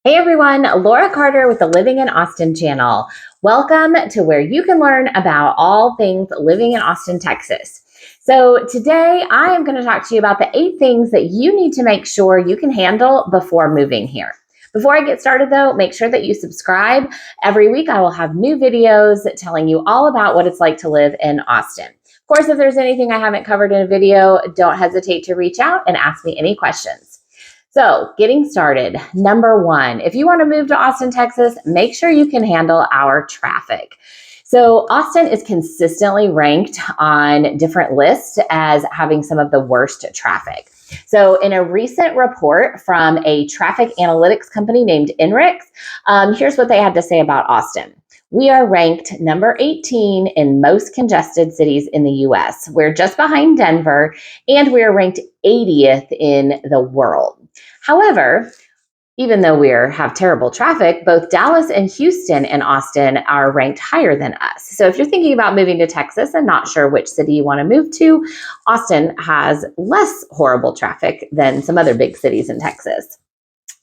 Hey everyone, Laura Carter with the Living in Austin channel. Welcome to where you can learn about all things living in Austin, Texas. So today I am going to talk to you about the 8 things that you need to make sure you can handle before moving here. Before I get started though, make sure that you subscribe. Every week I will have new videos telling you all about what it's like to live in Austin. Of course, if there's anything I haven't covered in a video, don't hesitate to reach out and ask me any questions. So, getting started. Number 1, if you want to move to Austin, Texas, make sure you can handle our traffic. So, Austin is consistently ranked on different lists as having some of the worst traffic. So, in a recent report from a traffic analytics company named INRIX, here's what they had to say about Austin. We are ranked number 18 in most congested cities in the US. We're just behind Denver, and we are ranked 80th in the world. However, even though we have terrible traffic, both Dallas and Houston and Austin are ranked higher than us. So if you're thinking about moving to Texas and not sure which city you want to move to, Austin has less horrible traffic than some other big cities in Texas.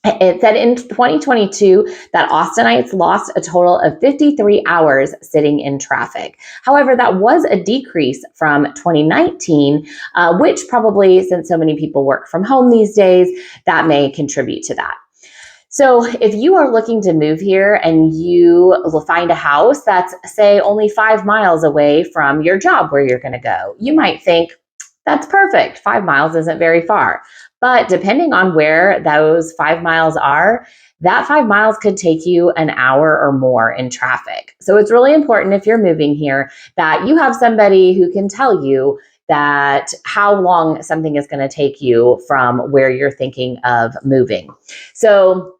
It said in 2022 that Austinites lost a total of 53 hours sitting in traffic. However, that was a decrease from 2019, which probably, since so many people work from home these days, that may contribute to that. So if you are looking to move here and you will find a house that's, say, only 5 miles away from your job where you're going to go, you might think, that's perfect. 5 miles isn't very far. But depending on where those 5 miles are, that 5 miles could take you an hour or more in traffic. So it's really important if you're moving here that you have somebody who can tell you that how long something is going to take you from where you're thinking of moving. So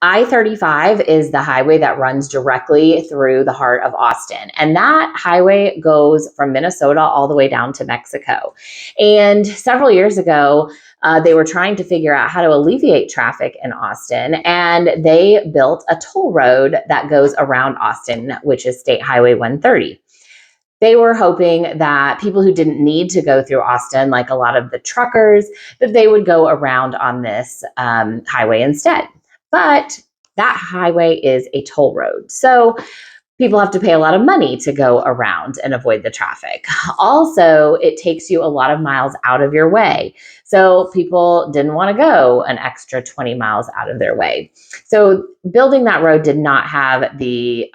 I-35 is the highway that runs directly through the heart of Austin. And that highway goes from Minnesota all the way down to Mexico. And several years ago, they were trying to figure out how to alleviate traffic in Austin. And they built a toll road that goes around Austin, which is State Highway 130. They were hoping that people who didn't need to go through Austin, like a lot of the truckers, that they would go around on this highway instead. But that highway is a toll road. So people have to pay a lot of money to go around and avoid the traffic. Also, it takes you a lot of miles out of your way. So people didn't want to go an extra 20 miles out of their way. So building that road did not have the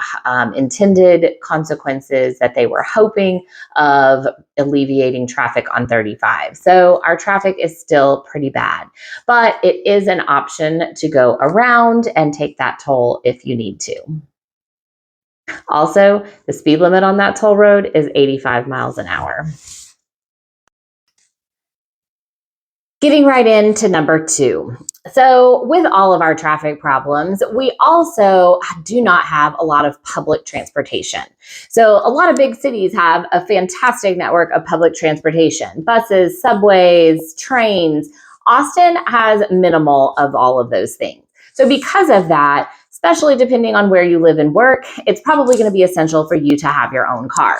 intended consequences that they were hoping of alleviating traffic on 35. So our traffic is still pretty bad, but it is an option to go around and take that toll if you need to. Also, the speed limit on that toll road is 85 miles an hour. Getting right into number 2. So with all of our traffic problems, we also do not have a lot of public transportation. So a lot of big cities have a fantastic network of public transportation, buses, subways, trains. Austin has minimal of all of those things. So because of that, especially depending on where you live and work, it's probably going to be essential for you to have your own car.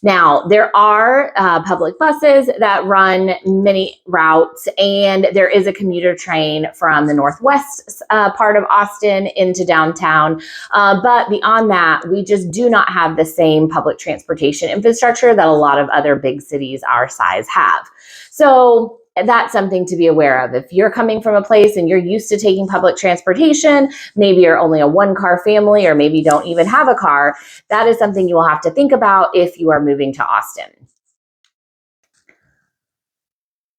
Now, there are public buses that run many routes, and there is a commuter train from the northwest part of Austin into downtown. But beyond that, we just do not have the same public transportation infrastructure that a lot of other big cities our size have. So that's something to be aware of. If you're coming from a place and you're used to taking public transportation, maybe you're only a 1-car family, or maybe don't even have a car, that is something you will have to think about if you are moving to Austin.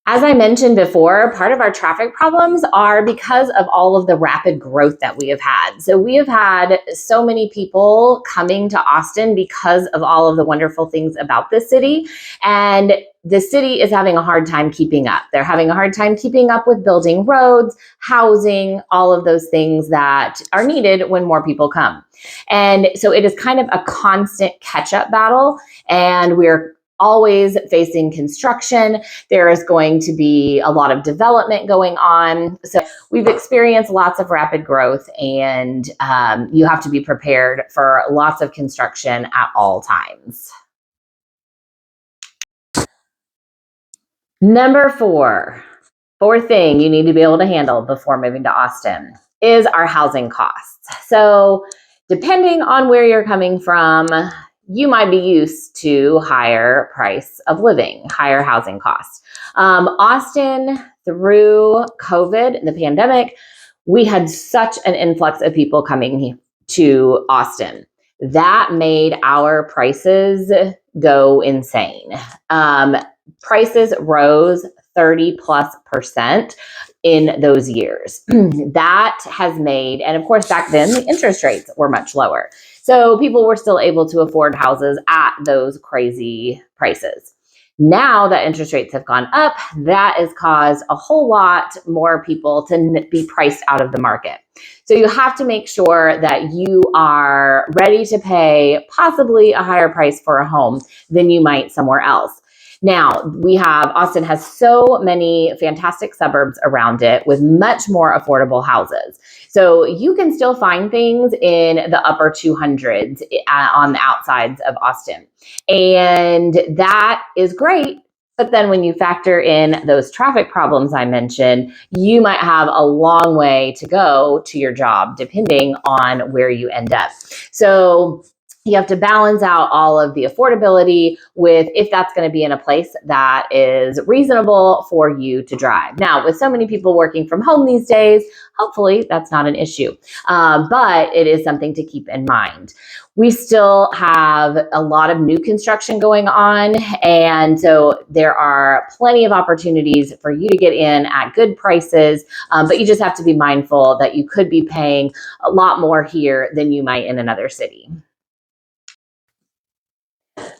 As I mentioned before, part of our traffic problems are because of all of the rapid growth that we have had. So we have had so many people coming to Austin because of all of the wonderful things about this city. And the city is having a hard time keeping up. They're having a hard time keeping up with building roads, housing, all of those things that are needed when more people come. And so it is kind of a constant catch-up battle, and we're always facing construction. There is going to be a lot of development going on. So we've experienced lots of rapid growth, and you have to be prepared for lots of construction at all times. Number 4, fourth thing you need to be able to handle before moving to Austin: is our housing costs. So depending on where you're coming from, you might be used to higher price of living, higher housing costs. Austin, through COVID, the pandemic, we had such an influx of people coming to Austin. That made our prices go insane. Prices rose 30+% in those years. That has made, and of course, back then the interest rates were much lower. So people were still able to afford houses at those crazy prices. Now that interest rates have gone up, that has caused a whole lot more people to be priced out of the market. So you have to make sure that you are ready to pay possibly a higher price for a home than you might somewhere else. Now, Austin has so many fantastic suburbs around it with much more affordable houses. So you can still find things in the upper 200s on the outsides of Austin. And that is great. But then when you factor in those traffic problems I mentioned, you might have a long way to go to your job, depending on where you end up. So you have to balance out all of the affordability with if that's going to be in a place that is reasonable for you to drive. Now, with so many people working from home these days, hopefully that's not an issue, but it is something to keep in mind. We still have a lot of new construction going on, and so there are plenty of opportunities for you to get in at good prices, but you just have to be mindful that you could be paying a lot more here than you might in another city.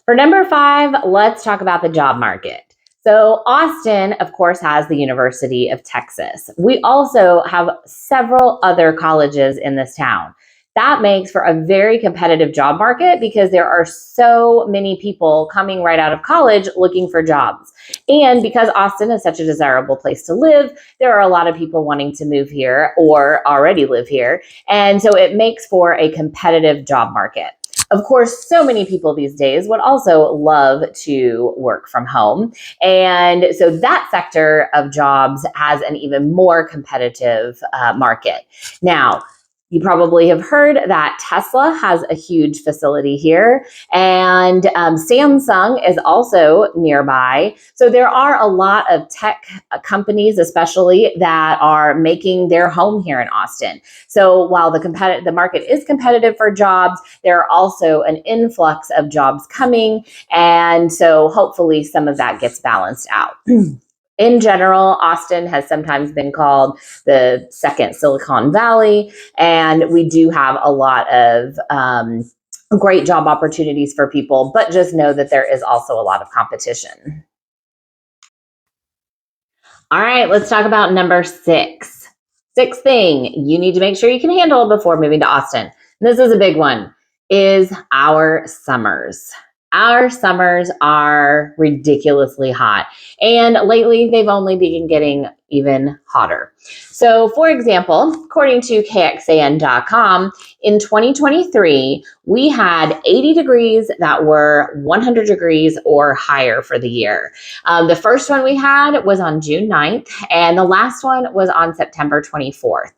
For number 5, let's talk about the job market. So Austin, of course, has the University of Texas. We also have several other colleges in this town. That makes for a very competitive job market because there are so many people coming right out of college looking for jobs. And because Austin is such a desirable place to live, there are a lot of people wanting to move here or already live here. And so it makes for a competitive job market. Of course, so many people these days would also love to work from home. And so that sector of jobs has an even more competitive market. Now, you probably have heard that Tesla has a huge facility here, and Samsung is also nearby. So there are a lot of tech companies, especially, that are making their home here in Austin. So while the market is competitive for jobs, there are also an influx of jobs coming, and so hopefully some of that gets balanced out. In general, Austin has sometimes been called the second Silicon Valley, and we do have a lot of great job opportunities for people, but just know that there is also a lot of competition. All right, let's talk about number 6. Sixth thing you need to make sure you can handle before moving to Austin. This is a big one, is our summers. Our summers are ridiculously hot, and lately they've only been getting even hotter. So, for example, according to KXAN.com, in 2023, we had 80 degrees that were 100 degrees or higher for the year. The first one we had was on June 9th, and the last one was on September 24th.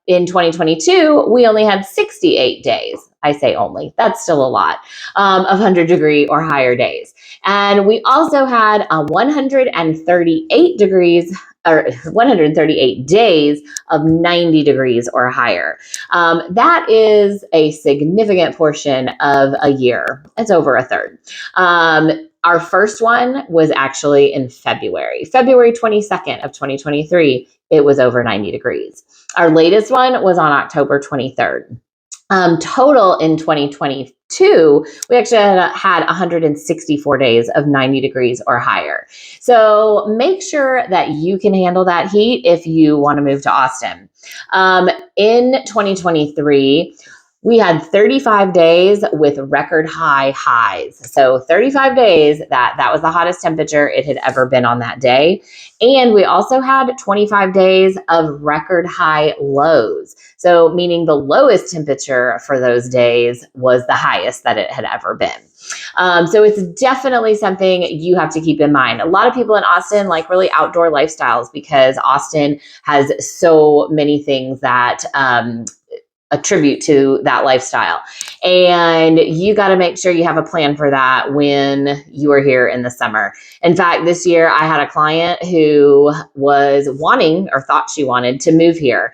In 2022, we only had 68 days. I say only, that's still a lot, of 100 degree or higher days. And we also had 138 degrees or 138 days of 90 degrees or higher. That is a significant portion of a year. It's over a third. Our first one was actually in February 22nd of 2023. It was over 90 degrees. Our latest one was on October 23rd. Total in 2022, we actually had 164 days of 90 degrees or higher. So make sure that you can handle that heat if you want to move to Austin. In 2023, We had 35 days with record high highs. So 35 days that was the hottest temperature it had ever been on that day. And we also had 25 days of record high lows. So meaning the lowest temperature for those days was the highest that it had ever been. So it's definitely something you have to keep in mind. A lot of people in Austin like really outdoor lifestyles because Austin has so many things that attribute to that lifestyle. And you got to make sure you have a plan for that when you are here in the summer. In fact, this year I had a client who was wanting or thought she wanted to move here.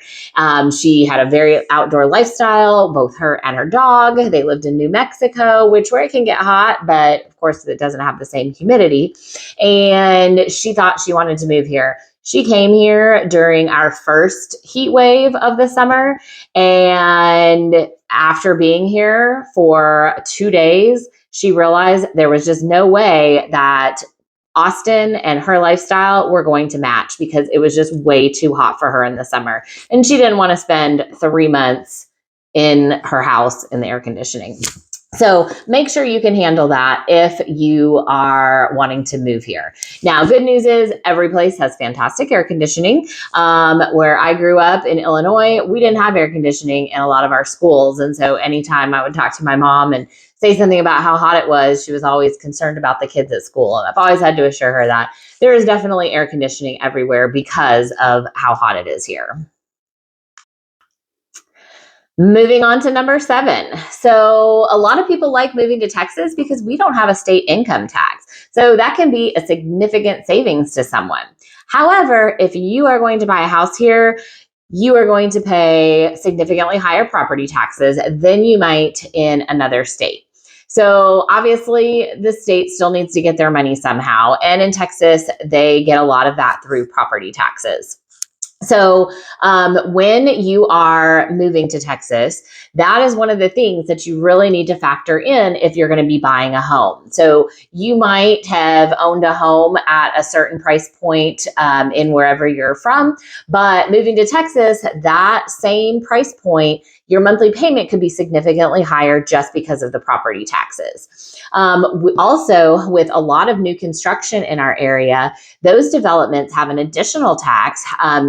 She had a very outdoor lifestyle, both her and her dog. They lived in New Mexico, where it can get hot, but of course it doesn't have the same humidity. And she thought she wanted to move here. She came here during our first heat wave of the summer. And after being here for 2 days, she realized there was just no way that Austin and her lifestyle were going to match because it was just way too hot for her in the summer. And she didn't want to spend 3 months in her house in the air conditioning. So make sure you can handle that if you are wanting to move here. Now, good news is every place has fantastic air conditioning. Where I grew up in Illinois, we didn't have air conditioning in a lot of our schools. And so anytime I would talk to my mom and say something about how hot it was, she was always concerned about the kids at school. And I've always had to assure her that there is definitely air conditioning everywhere because of how hot it is here. Moving on to number 7. So a lot of people like moving to Texas because we don't have a state income tax. So that can be a significant savings to someone. However, if you are going to buy a house here, you are going to pay significantly higher property taxes than you might in another state. So obviously the state still needs to get their money somehow. And in Texas, they get a lot of that through property taxes. So when you are moving to Texas, that is one of the things that you really need to factor in if you're going to be buying a home. So you might have owned a home at a certain price point in wherever you're from, but moving to Texas, that same price point, your monthly payment could be significantly higher just because of the property taxes. Also, with a lot of new construction in our area, those developments have an additional tax.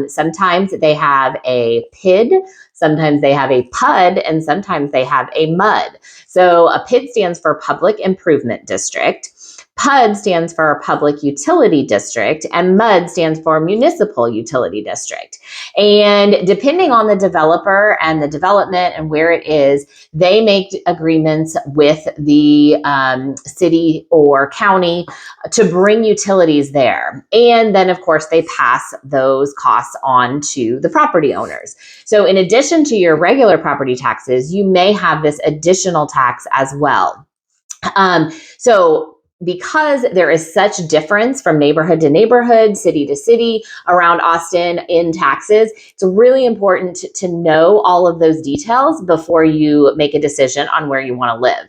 Sometimes they have a PID, sometimes they have a PUD, and sometimes they have a MUD. So a PID stands for Public Improvement District. PUD stands for Public Utility District, and MUD stands for Municipal Utility District. And depending on the developer and the development and where it is, they make agreements with the city or county to bring utilities there. And then, of course, they pass those costs on to the property owners. So in addition to your regular property taxes, you may have this additional tax as well. So because there is such difference from neighborhood to neighborhood, city to city around Austin in taxes, it's really important to know all of those details before you make a decision on where you want to live.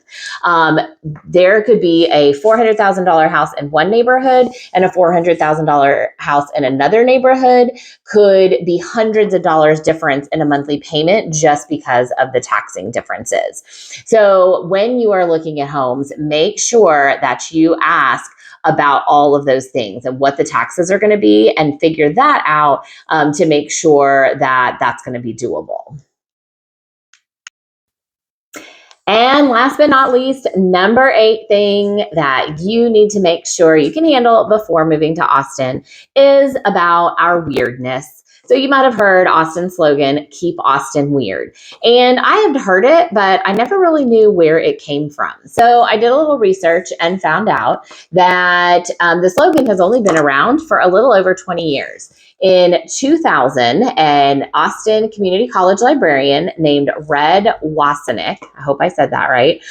There could be a $400,000 house in one neighborhood and a $400,000 house in another neighborhood. Could be hundreds of dollars difference in a monthly payment just because of the taxing differences. So when you are looking at homes, make sure that you ask about all of those things and what the taxes are going to be and figure that out to make sure that that's going to be doable. And last but not least, number 8 thing that you need to make sure you can handle before moving to Austin is about our weirdness. So you might have heard Austin's slogan, keep Austin weird. And I had heard it, but I never really knew where it came from. So I did a little research and found out that the slogan has only been around for a little over 20 years. In 2000, an Austin Community College librarian named Red Wasenick, I hope I said that right,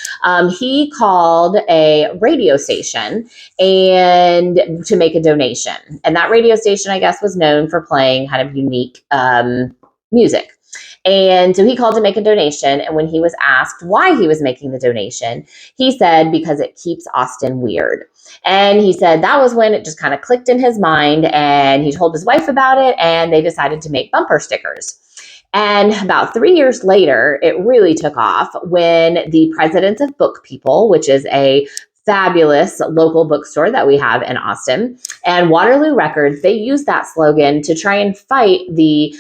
he called a radio station and to make a donation. And that radio station, I guess, was known for playing kind of unique music. And so he called to make a donation. And when he was asked why he was making the donation, he said, because it keeps Austin weird. And he said that was when it just kind of clicked in his mind. And he told his wife about it. And they decided to make bumper stickers. And about 3 years later, it really took off when the Presidents of Book People, which is a fabulous local bookstore that we have in Austin, and Waterloo Records, they used that slogan to try and fight the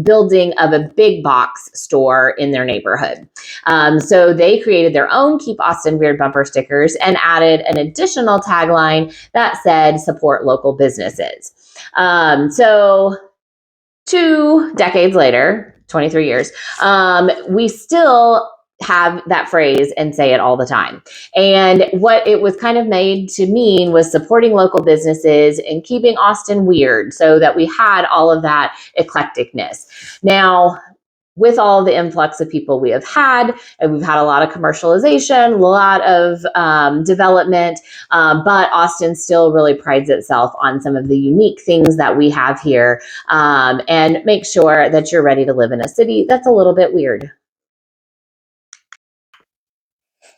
building of a big box store in their neighborhood. So they created their own Keep Austin Weird bumper stickers and added an additional tagline that said, support local businesses. So 2 decades later, 23 years, we still have that phrase and say it all the time. And what it was kind of made to mean was supporting local businesses and keeping Austin weird so that we had all of that eclecticness. Now, with all the influx of people we have had, and we've had a lot of commercialization, a lot of development, but Austin still really prides itself on some of the unique things that we have here, and make sure that you're ready to live in a city that's a little bit weird.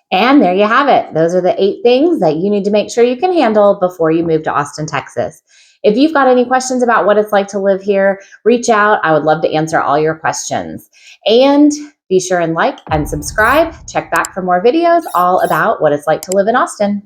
And there you have it. Those are the 8 things that you need to make sure you can handle before you move to Austin, Texas. If you've got any questions about what it's like to live here, reach out. I would love to answer all your questions. And be sure and like and subscribe. Check back for more videos all about what it's like to live in Austin.